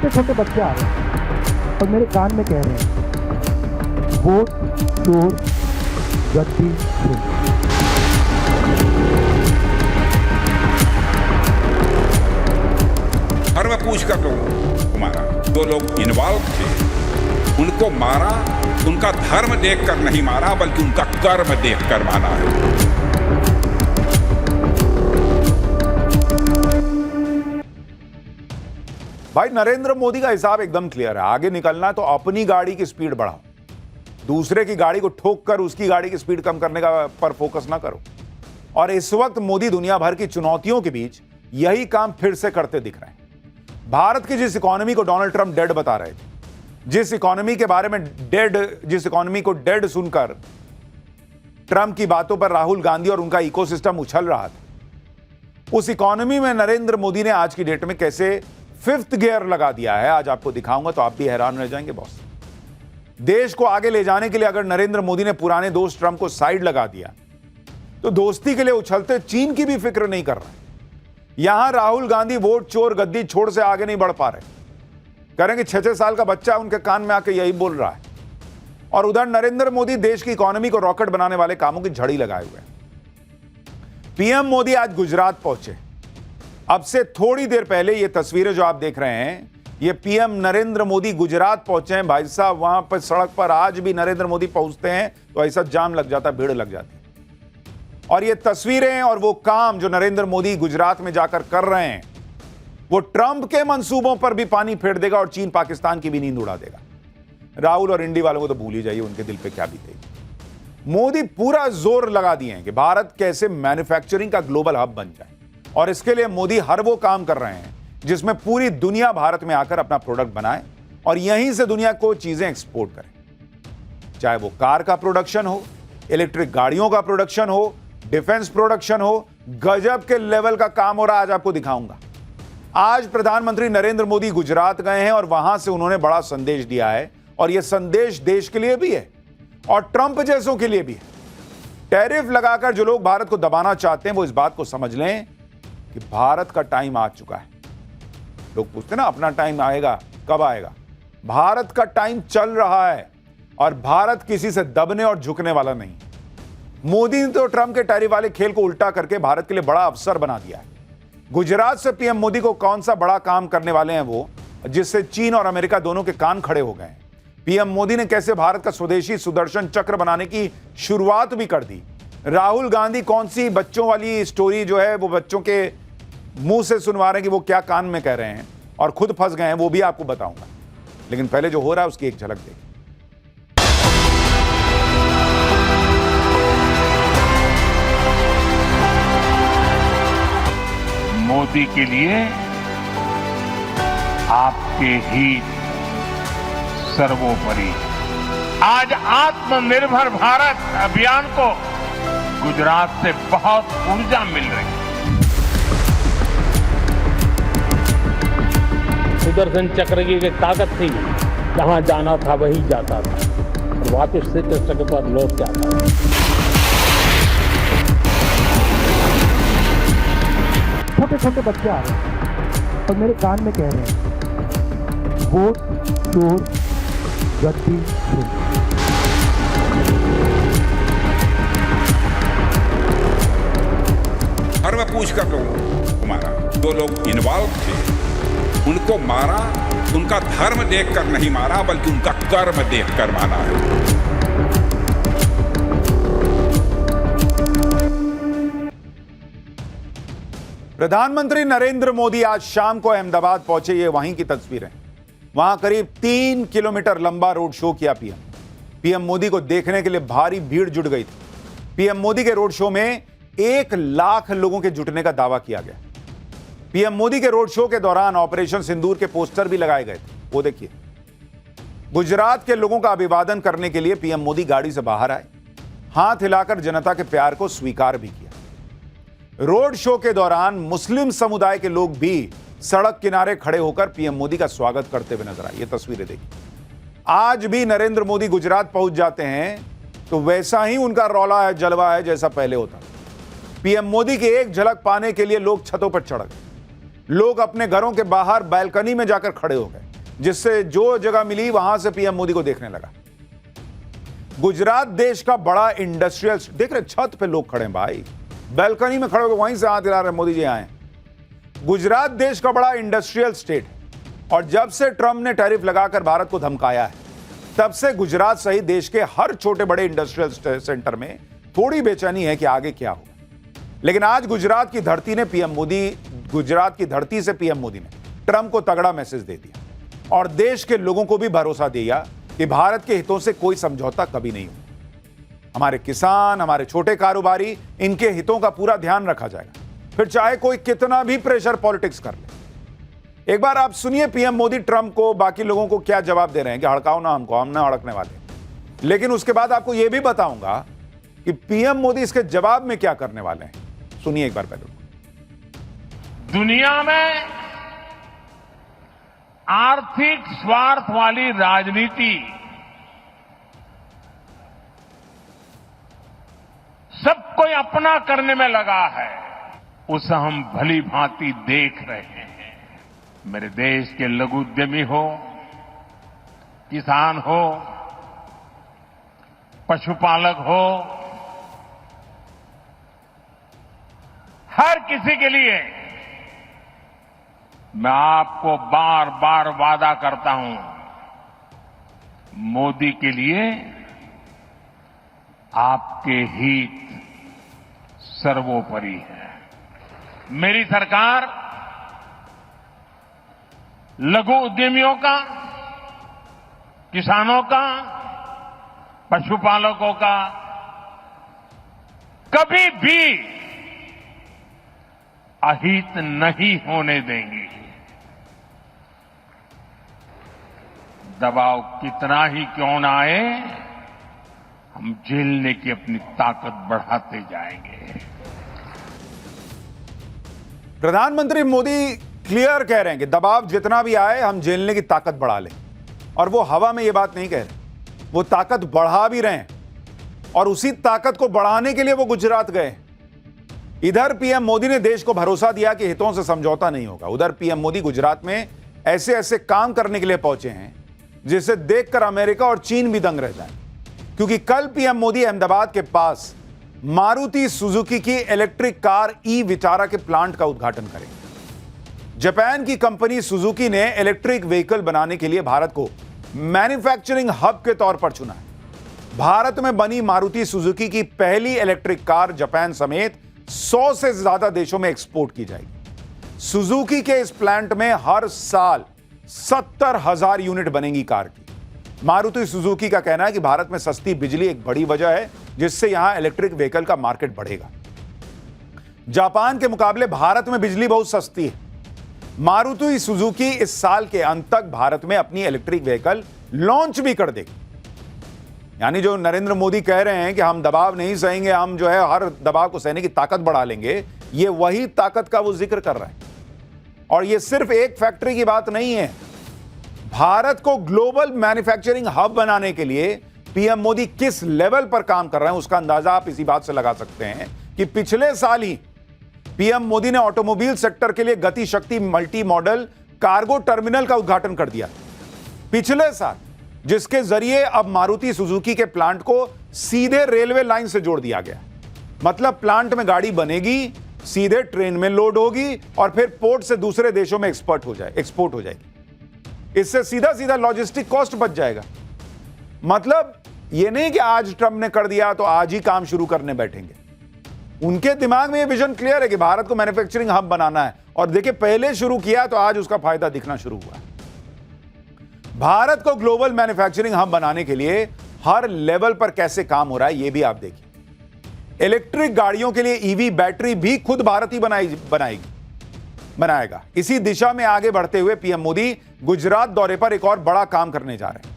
छोटे छोटे बच्चे आ रहे हैं और मेरे कान में कह रहे हैं वोट चोर गद्दी चोर। हर मैं पूछ कर लोगों मारा, दो लोग इन्वॉल्व थे, उनको मारा, उनका धर्म देखकर नहीं मारा बल्कि उनका कर्म देखकर मारा है। भाई नरेंद्र मोदी का हिसाब एकदम क्लियर है, आगे निकलना है तो अपनी गाड़ी की स्पीड बढ़ाओ, दूसरे की गाड़ी को ठोक कर उसकी गाड़ी की स्पीड कम करने का पर फोकस ना करो। और इस वक्त मोदी दुनिया भर की चुनौतियों के बीच यही काम फिर से करते दिख रहे हैं। भारत की जिस इकोनॉमी को डोनाल्ड ट्रंप डेड बता रहे थे, जिस इकोनॉमी के बारे में जिस इकोनॉमी को डेड सुनकर ट्रंप की बातों पर राहुल गांधी और उनका इकोसिस्टम उछल रहा था, उस इकोनॉमी में नरेंद्र मोदी ने आज की डेट में कैसे फिफ्थ गियर लगा दिया है, आज आपको दिखाऊंगा तो आप भी हैरान रह जाएंगे। बॉस, देश को आगे ले जाने के लिए अगर नरेंद्र मोदी ने पुराने दोस्त ट्रंप को साइड लगा दिया तो दोस्ती के लिए उछलते चीन की भी फिक्र नहीं कर रहे। यहां राहुल गांधी वोट चोर गद्दी छोड़ से आगे नहीं बढ़ पा रहे, कह रहे हैं कि 6-6 साल का बच्चा उनके कान में आके यही बोल रहा है। और उधर नरेंद्र मोदी देश की इकोनॉमी को रॉकेट बनाने वाले कामों की झड़ी लगाए हुए हैं। पीएम मोदी आज गुजरात पहुंचे। अब से थोड़ी देर पहले ये तस्वीरें जो आप देख रहे हैं, ये पीएम नरेंद्र मोदी गुजरात पहुंचे हैं। भाई साहब, वहां पर सड़क पर आज भी नरेंद्र मोदी पहुंचते हैं तो ऐसा जाम लग जाता, भीड़ लग जाती। और ये तस्वीरें और वो काम जो नरेंद्र मोदी गुजरात में जाकर कर रहे हैं, वो ट्रंप के मंसूबों पर भी पानी फेर देगा और चीन पाकिस्तान की भी नींद उड़ा देगा। राहुल और इंडी वालों को तो भूल ही जाइए, उनके दिल पे क्या बीतेगी। मोदी पूरा जोर लगा दिए हैं कि भारत कैसे मैन्युफैक्चरिंग का ग्लोबल हब बन जाए, और इसके लिए मोदी हर वो काम कर रहे हैं जिसमें पूरी दुनिया भारत में आकर अपना प्रोडक्ट बनाए और यहीं से दुनिया को चीजें एक्सपोर्ट करे। चाहे वो कार का प्रोडक्शन हो, इलेक्ट्रिक गाड़ियों का प्रोडक्शन हो, डिफेंस प्रोडक्शन हो, गजब के लेवल का काम हो रहा है। आज आपको दिखाऊंगा। आज प्रधानमंत्री नरेंद्र मोदी गुजरात गए हैं और वहां से उन्होंने बड़ा संदेश दिया है, और यह संदेश देश के लिए भी है और ट्रंप जैसों के लिए भी है। टैरिफ लगाकर जो लोग भारत को दबाना चाहते हैं वो इस बात को समझ लें कि भारत का टाइम आ चुका है। लोग पूछते हैं ना, अपना टाइम आएगा, कब आएगा? भारत का टाइम चल रहा है और भारत किसी से दबने और झुकने वाला नहीं। मोदी ने तो ट्रंप के टैरिफ वाले खेल को उल्टा करके भारत के लिए बड़ा अवसर बना दिया है। गुजरात से पीएम मोदी को कौन सा बड़ा काम करने वाले हैं वो, जिससे चीन और अमेरिका दोनों के कान खड़े हो गए हैं। पीएम मोदी ने कैसे भारत का स्वदेशी सुदर्शन चक्र बनाने की शुरुआत भी कर दी। राहुल गांधी कौन सी बच्चों वाली स्टोरी जो है वो बच्चों के मुंह से सुनवा रहे हैं कि वो क्या कान में कह रहे हैं और खुद फंस गए हैं, वो भी आपको बताऊंगा। लेकिन पहले जो हो रहा है उसकी एक झलक देखिए। मोदी के लिए आपके हित सर्वोपरि। आज आत्मनिर्भर भारत अभियान को गुजरात से बहुत ऊर्जा मिल रही है। सुदर्शन चक्र की एक ताकत थी, जहां जाना था वही जाता था और वापस से चक्र पर लौट जाता था। छोटे छोटे बच्चे आ रहे हैं और मेरे कान में कह रहे हैं वोट चोर गद्दी चोर। हर मैं पूछ कर लोगों मारा, दो लोग इन्वॉल्व थे, उनको मारा, उनका धर्म देखकर नहीं मारा बल्कि उनका कर्म देखकर मारा है। प्रधानमंत्री नरेंद्र मोदी आज शाम को अहमदाबाद पहुंचे। ये वहीं की तस्वीरें। वहां करीब 3 किलोमीटर लंबा रोड शो किया पीएम मोदी को देखने के लिए भारी भीड़ जुट गई थी। पीएम मोदी के रोड शो में 1 लाख लोगों के जुटने का दावा किया गया। पीएम मोदी के रोड शो के दौरान ऑपरेशन सिंदूर के पोस्टर भी लगाए गए थे, वो देखिए। गुजरात के लोगों का अभिवादन करने के लिए पीएम मोदी गाड़ी से बाहर आए, हाथ हिलाकर जनता के प्यार को स्वीकार भी किया। रोड शो के दौरान मुस्लिम समुदाय के लोग भी सड़क किनारे खड़े होकर पीएम मोदी का स्वागत करते हुए नजर आए। ये तस्वीरें देखिए। आज भी नरेंद्र मोदी गुजरात पहुंच जाते हैं तो वैसा ही उनका रौला है, जलवा है जैसा पहले होता। पीएम मोदी की एक झलक पाने के लिए लोग छतों पर चढ़ गए। लोग अपने घरों के बाहर बालकनी में जाकर खड़े हो गए। जिससे जो जगह मिली वहां से पीएम मोदी को देखने लगा। गुजरात देश का बड़ा इंडस्ट्रियल, देख रहे छत पे लोग खड़े हैं भाई, बैल्कनी में खड़े होकर वहीं से हाथ हिला रहे मोदी जी आए। गुजरात देश का बड़ा इंडस्ट्रियल स्टेट, और जब से ट्रंप ने टैरिफ लगाकर भारत को धमकाया है, तब से गुजरात सहित देश के हर छोटे बड़े इंडस्ट्रियल सेंटर में थोड़ी बेचैनी है कि आगे क्या होगा। लेकिन आज गुजरात की धरती से पीएम मोदी ने ट्रंप को तगड़ा मैसेज दे दिया और देश के लोगों को भी भरोसा दिया कि भारत के हितों से कोई समझौता कभी नहीं होगा। हमारे किसान, हमारे छोटे कारोबारी, इनके हितों का पूरा ध्यान रखा जाएगा, फिर चाहे कोई कितना भी प्रेशर पॉलिटिक्स कर ले। एक बार आप सुनिए पीएम मोदी ट्रंप को, बाकी लोगों को क्या जवाब दे रहे हैं कि हड़काओ ना हमको, हम ना हड़कने वाले। लेकिन उसके बाद आपको यह भी बताऊंगा कि पीएम मोदी इसके जवाब में क्या करने वाले हैं। सुनिए एक बार पहले। दुनिया में आर्थिक स्वार्थ वाली राजनीति सब कोई अपना करने में लगा है, उसे हम भली भांति देख रहे हैं। मेरे देश के लघु उद्यमी हो, किसान हो, पशुपालक हो, हर किसी के लिए मैं आपको बार बार वादा करता हूं, मोदी के लिए आपके हित सर्वोपरि है। मेरी सरकार लघु उद्यमियों का, किसानों का, पशुपालकों का कभी भी अहित नहीं होने देंगी। दबाव कितना ही क्यों ना आए, हम झेलने की अपनी ताकत बढ़ाते जाएंगे। प्रधानमंत्री मोदी क्लियर कह रहे हैं कि दबाव जितना भी आए हम झेलने की ताकत बढ़ा लें, और वो हवा में ये बात नहीं कह रहे, वो ताकत बढ़ा भी रहे हैं, और उसी ताकत को बढ़ाने के लिए वो गुजरात गए। इधर पीएम मोदी ने देश को भरोसा दिया कि हितों से समझौता नहीं होगा, उधर पीएम मोदी गुजरात में ऐसे ऐसे काम करने के लिए पहुंचे हैं जिसे देखकर अमेरिका और चीन भी दंग रह जाए। क्योंकि कल पीएम मोदी अहमदाबाद के पास मारुति सुजुकी की इलेक्ट्रिक कार ई विटारा के प्लांट का उद्घाटन करेंगे। जापान की कंपनी सुजुकी ने इलेक्ट्रिक व्हीकल बनाने के लिए भारत को मैन्युफैक्चरिंग हब के तौर पर चुना है। भारत में बनी मारुति सुजुकी की पहली इलेक्ट्रिक कार जापान समेत 100 से ज्यादा देशों में एक्सपोर्ट की जाएगी। सुजुकी के इस प्लांट में हर साल 70,000 यूनिट बनेंगी कार की। मारुति सुजुकी का कहना है कि भारत में सस्ती बिजली एक बड़ी वजह है जिससे यहां इलेक्ट्रिक व्हीकल का मार्केट बढ़ेगा। जापान के मुकाबले भारत में बिजली बहुत सस्ती है। मारुति सुजुकी इस साल के अंत तक भारत में अपनी इलेक्ट्रिक व्हीकल लॉन्च भी कर देगी। यानी जो नरेंद्र मोदी कह रहे हैं कि हम दबाव नहीं सहेंगे, हम जो है हर दबाव को सहने की ताकत बढ़ा लेंगे, ये वही ताकत का वो जिक्र कर रहे हैं। और ये सिर्फ एक फैक्ट्री की बात नहीं है। भारत को ग्लोबल मैन्युफैक्चरिंग हब बनाने के लिए पीएम मोदी किस लेवल पर काम कर रहे हैं उसका अंदाजा आप इसी बात से लगा सकते हैं कि पिछले साल ही पीएम मोदी ने ऑटोमोबाइल सेक्टर के लिए गति शक्ति मल्टी मॉडल कार्गो टर्मिनल का उद्घाटन कर दिया पिछले साल, जिसके जरिए अब मारुति सुजुकी के प्लांट को सीधे रेलवे लाइन से जोड़ दिया गया। मतलब प्लांट में गाड़ी बनेगी, सीधे ट्रेन में लोड होगी और फिर पोर्ट से दूसरे देशों में एक्सपोर्ट हो जाएगी। इससे सीधा सीधा लॉजिस्टिक कॉस्ट बच जाएगा। मतलब यह नहीं कि आज ट्रंप ने कर दिया तो आज ही काम शुरू करने बैठेंगे। उनके दिमाग में यह विजन क्लियर है कि भारत को मैन्युफैक्चरिंग हब बनाना है, और देखिए पहले शुरू किया तो आज उसका फायदा दिखना शुरू हुआ। भारत को ग्लोबल मैन्युफैक्चरिंग हब बनाने के लिए हर लेवल पर कैसे काम हो रहा है यह भी आप देखिए। इलेक्ट्रिक गाड़ियों के लिए ईवी बैटरी भी खुद भारत ही बनाएगा। इसी दिशा में आगे बढ़ते हुए पीएम मोदी गुजरात दौरे पर एक और बड़ा काम करने जा रहे हैं।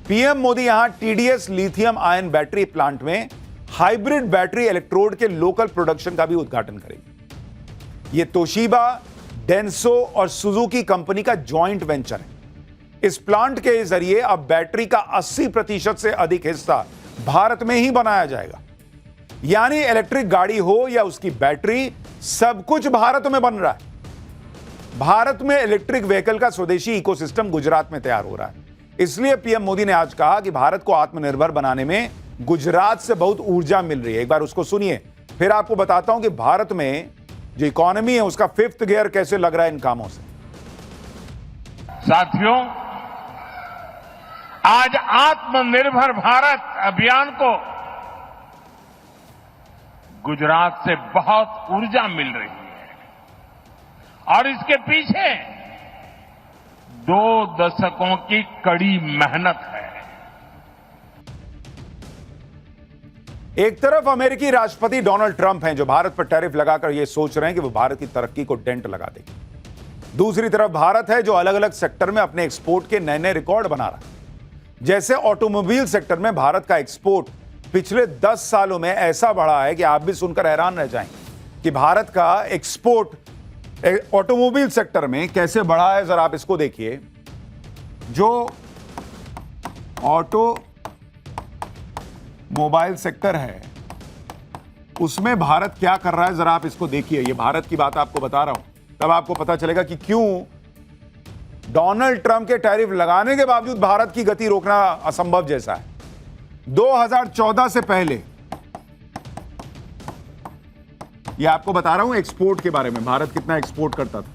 पीएम मोदी यहां TDS lithium ion battery plant में हाइब्रिड बैटरी इलेक्ट्रोड के लोकल प्रोडक्शन का भी उद्घाटन करेंगे। यह तोशिबा, डेंसो और सुजुकी कंपनी का जॉइंट वेंचर है। इस प्लांट के जरिए अब बैटरी का 80% से अधिक हिस्सा भारत में ही बनाया जाएगा। यानी इलेक्ट्रिक गाड़ी हो या उसकी बैटरी, सब कुछ भारत में बन रहा है। भारत में इलेक्ट्रिक व्हीकल का स्वदेशी इकोसिस्टम गुजरात में तैयार हो रहा है। इसलिए पीएम मोदी ने आज कहा कि भारत को आत्मनिर्भर बनाने में गुजरात से बहुत ऊर्जा मिल रही है। एक बार उसको सुनिए, फिर आपको बताता हूं कि भारत में जो इकोनॉमी है उसका 5th गियर कैसे लग रहा है इन कामों से। साथियों, आज आत्मनिर्भर भारत अभियान को गुजरात से बहुत ऊर्जा मिल रही है और इसके पीछे 2 दशकों की कड़ी मेहनत है। एक तरफ अमेरिकी राष्ट्रपति डोनाल्ड ट्रंप हैं जो भारत पर टैरिफ लगाकर यह सोच रहे हैं कि वो भारत की तरक्की को डेंट लगा देंगे। दूसरी तरफ भारत है जो अलग अलग सेक्टर में अपने एक्सपोर्ट के नए नए रिकॉर्ड बना रहा है। जैसे ऑटोमोबाइल सेक्टर में भारत का एक्सपोर्ट पिछले 10 सालों में ऐसा बढ़ा है कि आप भी सुनकर हैरान रह जाएंगे कि भारत का एक्सपोर्ट ऑटोमोबाइल सेक्टर में कैसे बढ़ा है। जरा आप इसको देखिए, जो ऑटो मोबाइल सेक्टर है उसमें भारत क्या कर रहा है, जरा आप इसको देखिए। ये भारत की बात आपको बता रहा हूं, तब आपको पता चलेगा कि क्यों डोनाल्ड ट्रंप के टैरिफ लगाने के बावजूद भारत की गति रोकना असंभव जैसा है। 2014 से पहले, ये आपको बता रहा हूं एक्सपोर्ट के बारे में, भारत कितना एक्सपोर्ट करता था,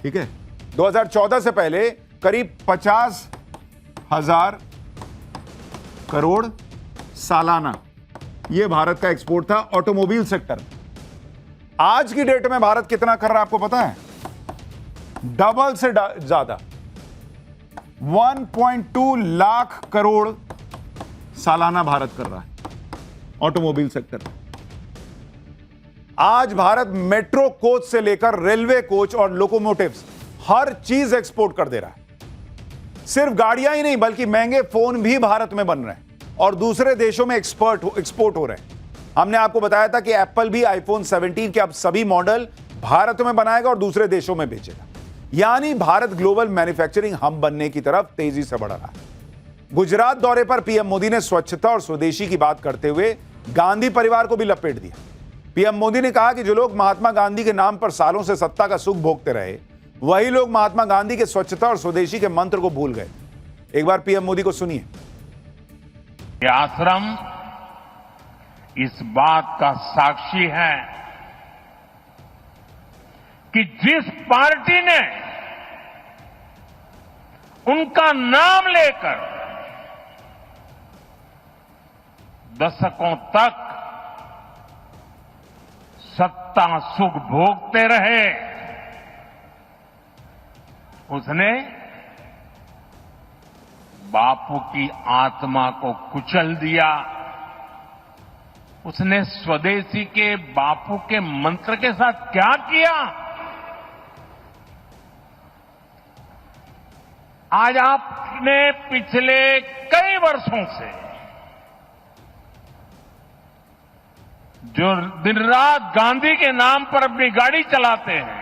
ठीक है। 2014 से पहले करीब 50,000 करोड़ सालाना ये भारत का एक्सपोर्ट था ऑटोमोबाइल सेक्टर में। आज की डेट में भारत कितना कर रहा है आपको पता है? डबल से ज्यादा, 1.2 लाख करोड़ सालाना भारत कर रहा है ऑटोमोबाइल सेक्टर में। आज भारत मेट्रो कोच से लेकर रेलवे कोच और लोकोमोटिव्स हर चीज एक्सपोर्ट कर दे रहा है। सिर्फ गाड़ियां ही नहीं बल्कि महंगे फोन भी भारत में बन रहे हैं और दूसरे देशों में एक्सपोर्ट हो रहे हैं। हमने आपको बताया था कि एप्पल भी आईफोन 17 के अब सभी मॉडल भारत में बनाएगा और दूसरे देशों में बेचेगा। यानी भारत ग्लोबल मैन्युफैक्चरिंग हब बनने की तरफ तेजी से बढ़ रहा है। गुजरात दौरे पर पीएम मोदी ने स्वच्छता और स्वदेशी की बात करते हुए गांधी परिवार को भी लपेट दिया। पीएम मोदी ने कहा कि जो लोग महात्मा गांधी के नाम पर सालों से सत्ता का सुख भोगते रहे, वही लोग महात्मा गांधी के स्वच्छता और स्वदेशी के मंत्र को भूल गए। एक बार पीएम मोदी को सुनिए। ये आश्रम इस बात का साक्षी है कि जिस पार्टी ने उनका नाम लेकर दशकों तक सत्ता सुख भोगते रहे, उसने बापू की आत्मा को कुचल दिया। उसने स्वदेशी के बापू के मंत्र के साथ क्या किया? आज आपने पिछले कई वर्षों से जो दिन रात गांधी के नाम पर अपनी गाड़ी चलाते हैं,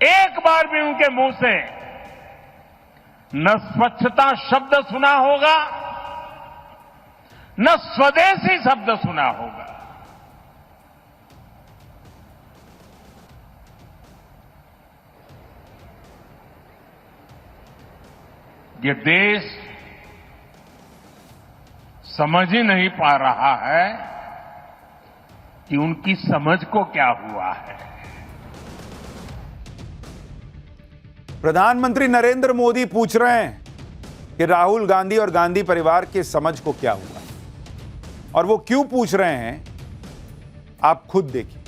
एक बार भी उनके मुंह से न स्वच्छता शब्द सुना होगा, न स्वदेशी शब्द सुना होगा। ये देश समझ ही नहीं पा रहा है कि उनकी समझ को क्या हुआ है। प्रधानमंत्री नरेंद्र मोदी पूछ रहे हैं कि राहुल गांधी और गांधी परिवार के समझ को क्या हुआ, और वो क्यों पूछ रहे हैं आप खुद देखिए।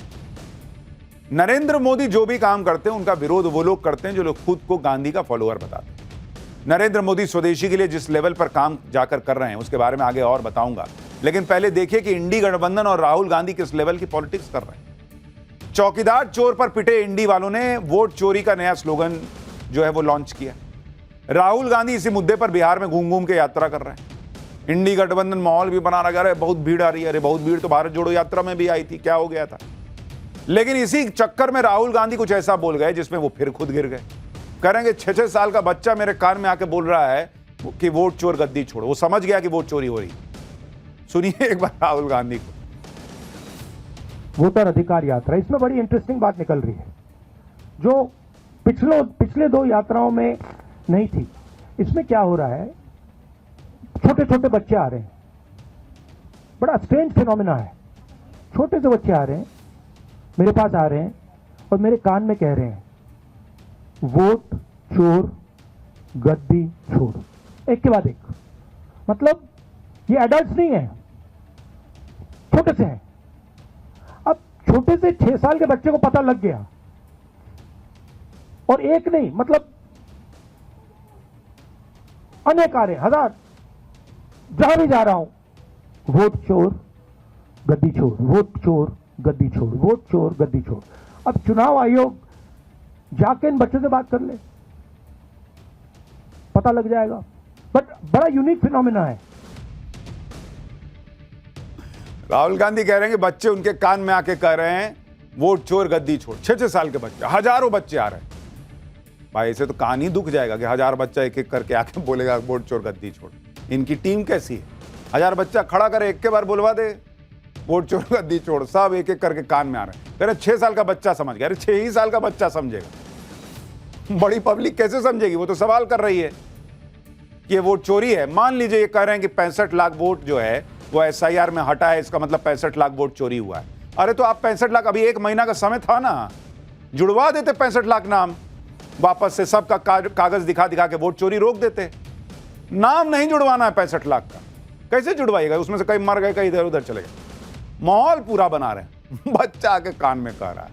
नरेंद्र मोदी जो भी काम करते हैं उनका विरोध वो लोग करते हैं जो लोग खुद को गांधी का फॉलोअर बताते हैं। नरेंद्र मोदी स्वदेशी के लिए जिस लेवल पर काम जाकर कर रहे हैं उसके बारे में आगे और बताऊंगा, लेकिन पहले देखिए कि इंडी गठबंधन और राहुल गांधी किस लेवल की पॉलिटिक्स कर रहे हैं। चौकीदार चोर पर पिटे इंडी वालों ने वोट चोरी का नया स्लोगन जो है वो लॉन्च किया। राहुल गांधी इसी मुद्दे पर बिहार में घूम घूम के यात्रा कर रहे हैं। इंडी गठबंधन माहौल भी बना रहा है, बहुत भीड़ आ रही है। अरे बहुत भीड़ तो भारत जोड़ो यात्रा में भी आई थी, क्या हो गया था। लेकिन इसी चक्कर में राहुल गांधी कुछ ऐसा बोल गए जिसमें वो फिर खुद गिर गए। करेंगे 6-6 साल का बच्चा मेरे कान में आके बोल रहा है कि वोट चोर गद्दी छोड़ो। वो समझ गया कि वोट चोरी हो रही। सुनिए एक बार राहुल गांधी को। वोटर अधिकार यात्रा, इसमें बड़ी इंटरेस्टिंग बात निकल रही है। जो पिछले 2 यात्राओं में नहीं थी। इसमें क्या हो रहा है, छोटे छोटे बच्चे आ रहे हैं, बड़ा स्ट्रेंज फिनोमिना है। छोटे से बच्चे आ रहे हैं, मेरे पास आ रहे हैं और मेरे कान में कह रहे हैं, वोट चोर गद्दी छोड़, एक के बाद एक। मतलब ये एडल्ट्स नहीं है, छोटे से हैं। अब छोटे से 6 साल के बच्चे को पता लग गया, और एक नहीं, मतलब अनेक आ रहे, हजार, जहां भी जा रहा हूं, वोट चोर गद्दी छोड़, वोट चोर गद्दी छोड़, वोट चोर गद्दी छोड़। अब चुनाव आयोग जाके इन बच्चों से बात कर ले, पता लग जाएगा। बट बड़ा यूनिक फिनोमिना है। राहुल गांधी कह रहे हैं कि बच्चे उनके कान में आके कह रहे हैं वोट चोर गद्दी छोड़। 6-6 साल के बच्चे, हजारों बच्चे आ रहे हैं। भाई ऐसे तो कान ही दुख जाएगा कि 1000 बच्चा एक एक करके आके बोलेगा वोट चोर गद्दी छोड़। इनकी टीम कैसी है, 1000 बच्चा खड़ा करे, एक के बार बुलवा दे वोट चोर गद्दी छोड़, सब एक एक करके कान में आ रहे हैं। अरे 6 साल का बच्चा समझ गया, अरे 6 ही साल का बच्चा समझेगा, बड़ी पब्लिक कैसे समझेगी? वो तो सवाल कर रही है कि ये वोट चोरी है। मान लीजिए ये कह रहे हैं कि 65 लाख वोट जो है वो SIR में हटा है, इसका मतलब 65 लाख वोट चोरी हुआ है। अरे तो आप 65 लाख, अभी 1 महीना का समय था ना, जुड़वा देते 65 लाख नाम वापस से, सबका कागज दिखा दिखा के वोट चोरी रोक देते। नाम नहीं जुड़वाना है 65 लाख का, कैसे जुड़वाइएगा? उसमें से कई मर गए, कई इधर उधर चले गए। माहौल पूरा बना रहे हैं, बच्चा आके कान में कह रहा है।